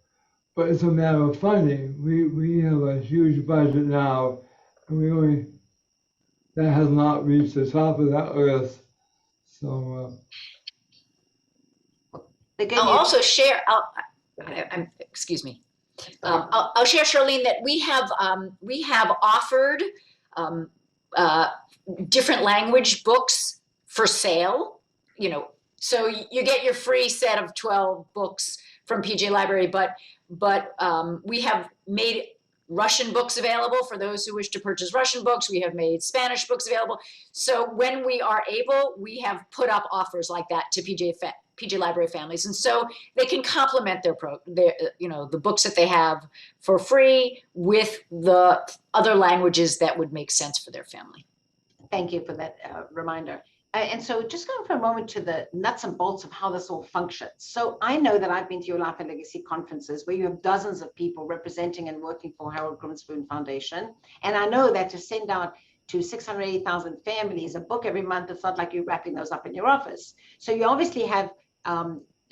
But it's a matter of funding. We have a huge budget now, and that has not reached the top of that list. So I'll also share. Excuse me. I'll share, Charlene, that we have offered different language books for sale. So you get your free set of 12 books from PJ Library, but we have made Russian books available for those who wish to purchase Russian books. We have made Spanish books available. So when we are able, we have put up offers like that to PJ Library families, and so they can complement their the books that they have for free with the other languages that would make sense for their family. Thank you for that reminder. And so just going for a moment to the nuts and bolts of how this all functions. So I know that I've been to your Life and Legacy conferences where you have dozens of people representing and working for Harold Grinspoon Foundation. And I know that to send out to 680,000 families a book every month, it's not like you're wrapping those up in your office. So you obviously have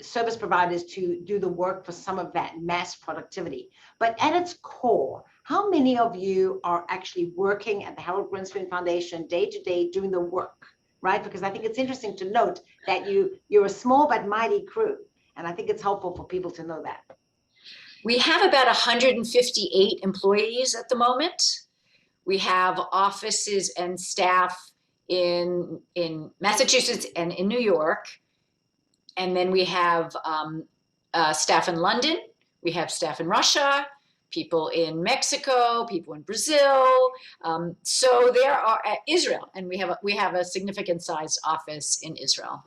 service providers to do the work for some of that mass productivity. But at its core, how many of you are actually working at the Harold Grinspoon Foundation day to day doing the work? Right? Because I think it's interesting to note that you're a small but mighty crew. And I think it's helpful for people to know that. We have about 158 employees at the moment. We have offices and staff in Massachusetts and in New York. And then we have staff in London. We have staff in Russia, people in Mexico, people in Brazil. So there are Israel, and we have a significant sized office in Israel.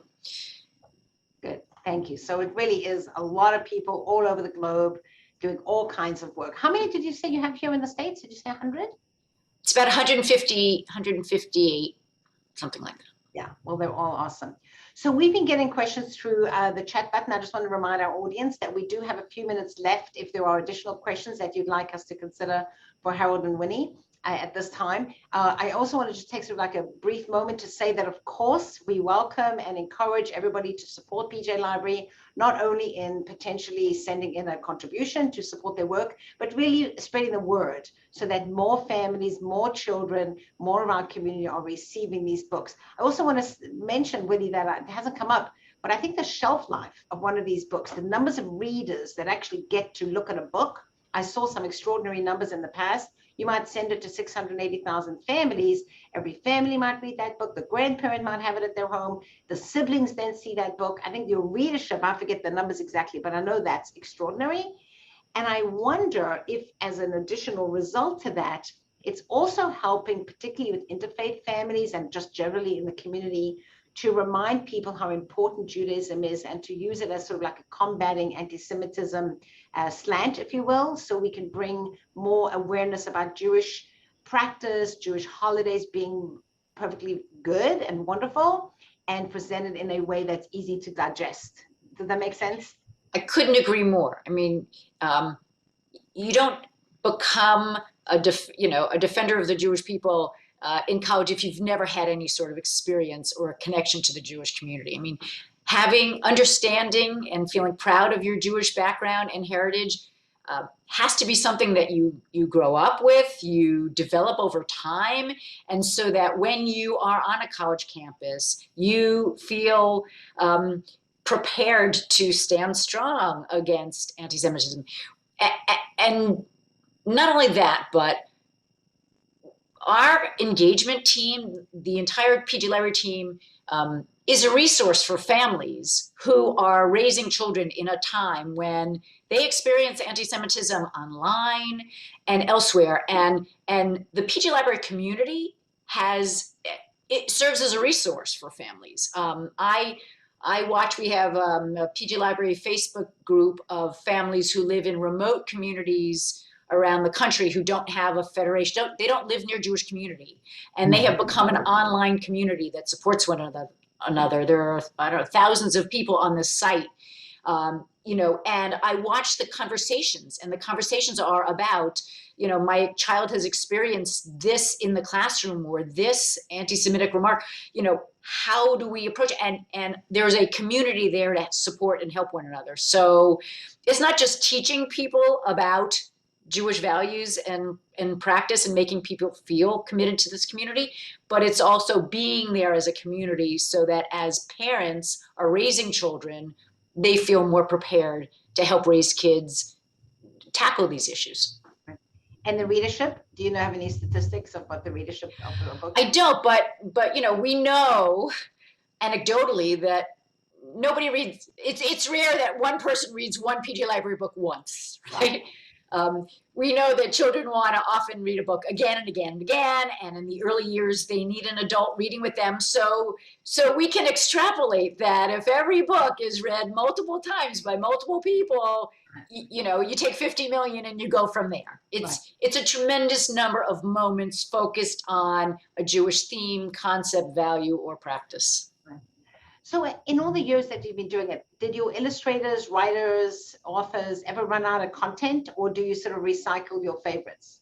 Good, thank you. So it really is a lot of people all over the globe doing all kinds of work. How many did you say you have here in the States? Did you say 100? It's about 150, 158, something like that. Yeah, well, they're all awesome. So we've been getting questions through the chat button. I just want to remind our audience that we do have a few minutes left if there are additional questions that you'd like us to consider for Harold and Winnie at this time. I also want to just take sort of like a brief moment to say that, of course, we welcome and encourage everybody to support PJ Library, not only in potentially sending in a contribution to support their work, but really spreading the word so that more families, more children, more of our community are receiving these books. I also want to mention, Winnie, that it hasn't come up, but I think the shelf life of one of these books, the numbers of readers that actually get to look at a book, I saw some extraordinary numbers in the past. You might send it to 680,000 families. Every family might read that book. The grandparent might have it at their home. The siblings then see that book. I think your readership, I forget the numbers exactly, but I know that's extraordinary. And I wonder if, as an additional result to that, it's also helping, particularly with interfaith families and just generally in the community, to remind people how important Judaism is and to use it as sort of like a combating anti-Semitism slant, if you will, so we can bring more awareness about Jewish practice, Jewish holidays being perfectly good and wonderful, and presented in a way that's easy to digest. Does that make sense? I couldn't agree more. I mean, you don't become a defender of the Jewish people in college if you've never had any sort of experience or a connection to the Jewish community. I mean, understanding and feeling proud of your Jewish background and heritage has to be something that you grow up with, you develop over time, and so that when you are on a college campus, you feel prepared to stand strong against anti-Semitism. And not only that, but our engagement team, the entire PG Library team, is a resource for families who are raising children in a time when they experience anti-Semitism online and elsewhere. And the PG Library community it serves as a resource for families. We have a PG Library Facebook group of families who live in remote communities around the country who don't have a federation, they don't live near Jewish community. And they have become an online community that supports one another. There are, I don't know, thousands of people on this site, and I watch the conversations, and the conversations are about, my child has experienced this in the classroom or this anti-Semitic remark, how do we approach it? And there's a community there to support and help one another. So it's not just teaching people about Jewish values and practice and making people feel committed to this community, but it's also being there as a community so that as parents are raising children, they feel more prepared to help raise kids, tackle these issues. And the readership, do you have any statistics of what the readership of the book? I don't, but we know anecdotally that nobody reads, it's rare that one person reads one PG Library book once, right? We know that children want to often read a book again and again and again, and in the early years they need an adult reading with them. So we can extrapolate that if every book is read multiple times by multiple people, you take 50 million and you go from there. It's a tremendous number of moments focused on a Jewish theme, concept, value, or practice. So in all the years that you've been doing it, did your illustrators, writers, authors ever run out of content, or do you sort of recycle your favorites?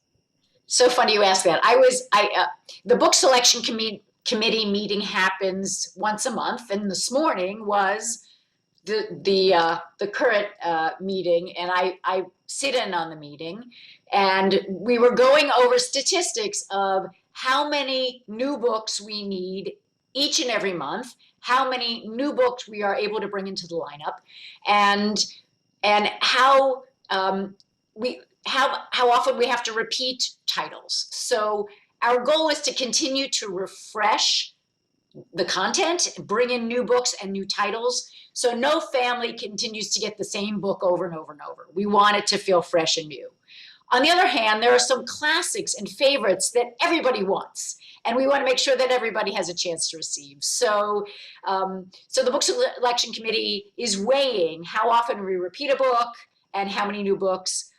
So funny you ask that. The book selection committee meeting happens once a month, and this morning was the current meeting, and I sit in on the meeting, and we were going over statistics of how many new books we need each and every month, how many new books we are able to bring into the lineup, and how often we have to repeat titles. So our goal is to continue to refresh the content, bring in new books and new titles, so no family continues to get the same book over and over and over. We want it to feel fresh and new. On the other hand, there are some classics and favorites that everybody wants, and we want to make sure that everybody has a chance to receive. So the book selection committee is weighing how often we repeat a book and how many new books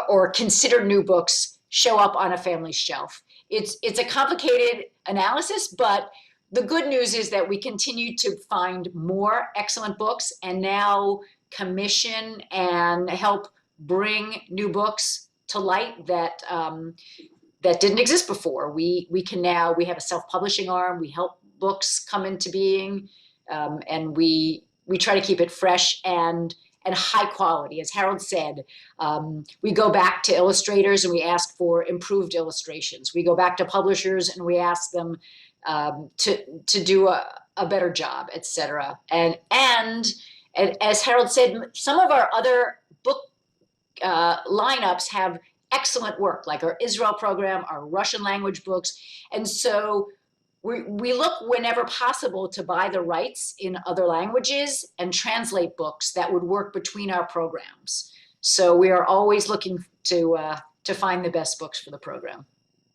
or considered new books show up on a family's shelf. It's a complicated analysis, but the good news is that we continue to find more excellent books and now commission and help bring new books to light that didn't exist before. We have a self-publishing arm. We help books come into being, and we try to keep it fresh and high quality. As Harold said, we go back to illustrators and we ask for improved illustrations. We go back to publishers and we ask them to do a better job, etc. And as Harold said, some of our other book lineups have excellent work, like our Israel program, our Russian language books. And so we look whenever possible to buy the rights in other languages and translate books that would work between our programs. So we are always looking to find the best books for the program.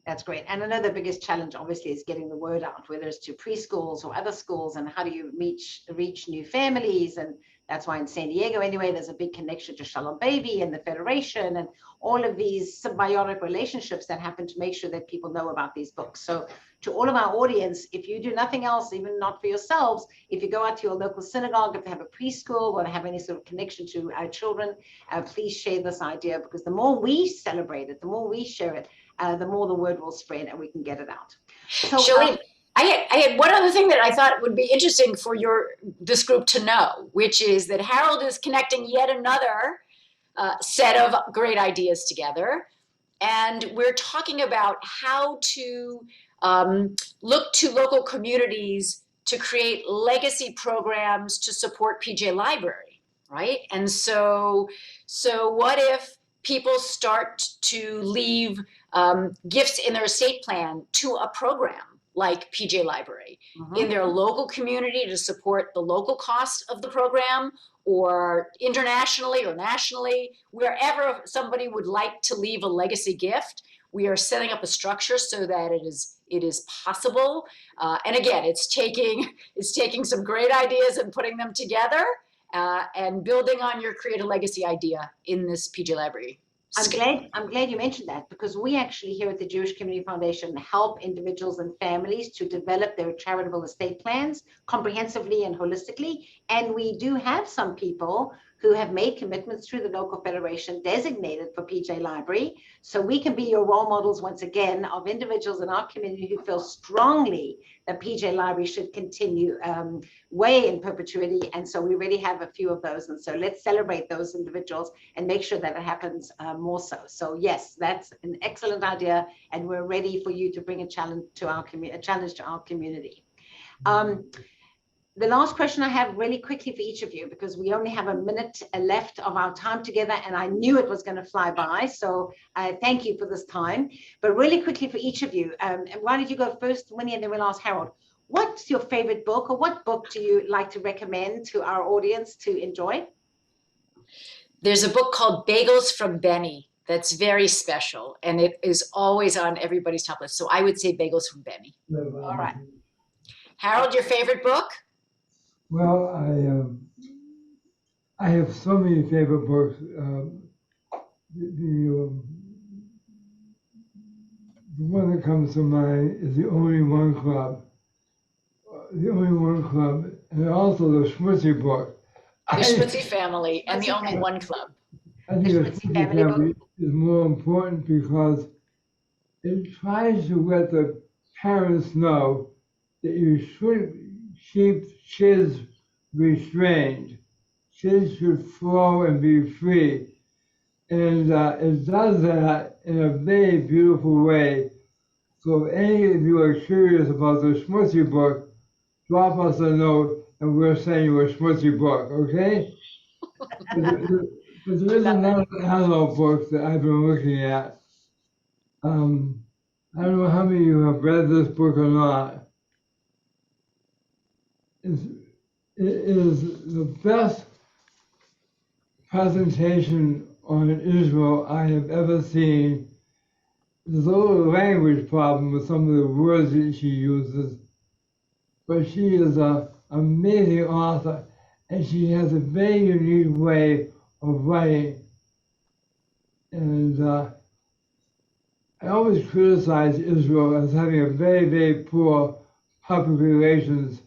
That's great. And I know the biggest challenge, obviously, is getting the word out, whether it's to preschools or other schools, and how do you reach new families. And that's why in San Diego, anyway, there's a big connection to Shalom Baby and the Federation and all of these symbiotic relationships that happen to make sure that people know about these books. So to all of our audience, if you do nothing else, even not for yourselves, if you go out to your local synagogue, if they have a preschool or have any sort of connection to our children, please share this idea, because the more we celebrate it, the more we share it, the more the word will spread and we can get it out. So, Shalene, I had one other thing that I thought would be interesting for this group to know, which is that Harold is connecting yet another set of great ideas together. And we're talking about how to look to local communities to create legacy programs to support PJ Library, right? And so what if people start to leave gifts in their estate plan to a program like PJ Library in their local community to support the local cost of the program, or internationally or nationally, wherever somebody would like to leave a legacy gift. We are setting up a structure so that it is possible. And again, it's taking some great ideas and putting them together and building on your Create a Legacy idea in this PJ Library. I'm glad you mentioned that, because we actually here at the Jewish Community Foundation help individuals and families to develop their charitable estate plans comprehensively and holistically. And we do have some people who have made commitments through the local federation designated for PJ Library. So we can be your role models once again of individuals in our community who feel strongly that PJ Library should continue way in perpetuity. And so we already have a few of those. And so let's celebrate those individuals and make sure that it happens more so. So yes, that's an excellent idea. And we're ready for you to bring a challenge to our community. The last question I have really quickly for each of you, because we only have a minute left of our time together, and I knew it was going to fly by. So thank you for this time. But really quickly for each of you, why don't you go first, Winnie, and then we'll ask Harold. What's your favorite book, or what book do you like to recommend to our audience to enjoy? There's a book called Bagels from Benny that's very special, and it is always on everybody's top list. So I would say Bagels from Benny. All right. Harold, your favorite book? Well, I have so many favorite books. The one that comes to mind is The Only One Club. The Only One Club, and also the Schmutzy book. The Schmutzy Family and The Only One Club. I think the Schmutzy Family is more important because it tries to let the parents know that you shouldn't keep kids restrained. Kids should flow and be free. And it does that in a very beautiful way. So if any of you are curious about the Schmutzy book, drop us a note and we'll send you a Schmutzy book, okay? But there is another adult book that I've been looking at. I don't know how many of you have read this book or not. It is the best presentation on Israel I have ever seen. There's a little language problem with some of the words that she uses, but she is an amazing author, and she has a very unique way of writing. And I always criticize Israel as having a very, very poor public relations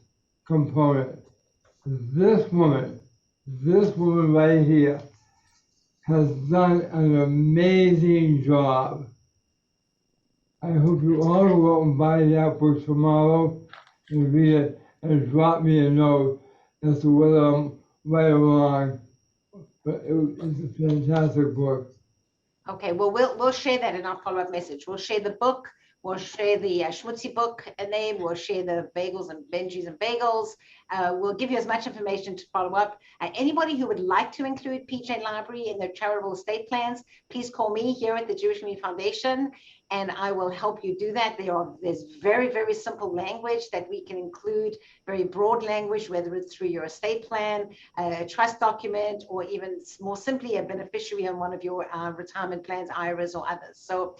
component. This woman right here, has done an amazing job. I hope you all go out and buy that book tomorrow and read it and drop me a note as to whether I'm right or wrong. But it's a fantastic book. Okay, well, we'll share that in our follow-up message. We'll share the book. We'll share the Schmutzy book name. We'll share the Bagels and Benjis and Bagels. We'll give you as much information to follow up. Anybody who would like to include PJ Library in their charitable estate plans, please call me here at the Jewish Community Foundation. and I will help you do that. There's very, very simple language that we can include, very broad language, whether it's through your estate plan, a trust document, or even more simply a beneficiary on one of your retirement plans, IRAs or others. So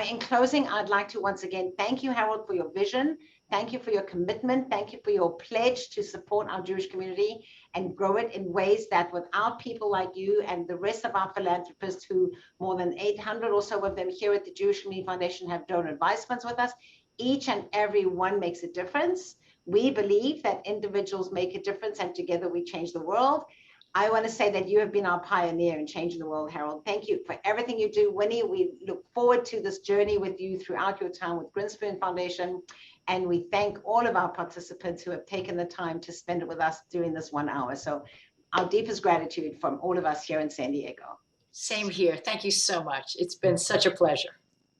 in closing, I'd like to once again thank you, Harold, for your vision. Thank you for your commitment. Thank you for your pledge to support our Jewish community and grow it in ways that without people like you and the rest of our philanthropists, who more than 800 or so of them here at the Jewish Community Foundation have donor advice funds with us, each and every one makes a difference. We believe that individuals make a difference and together we change the world. I want to say that you have been our pioneer in changing the world, Harold. Thank you for everything you do. Winnie, we look forward to this journey with you throughout your time with Grinspoon Foundation. And we thank all of our participants who have taken the time to spend it with us during this 1 hour. So our deepest gratitude from all of us here in San Diego. Same here. Thank you so much. It's been such a pleasure.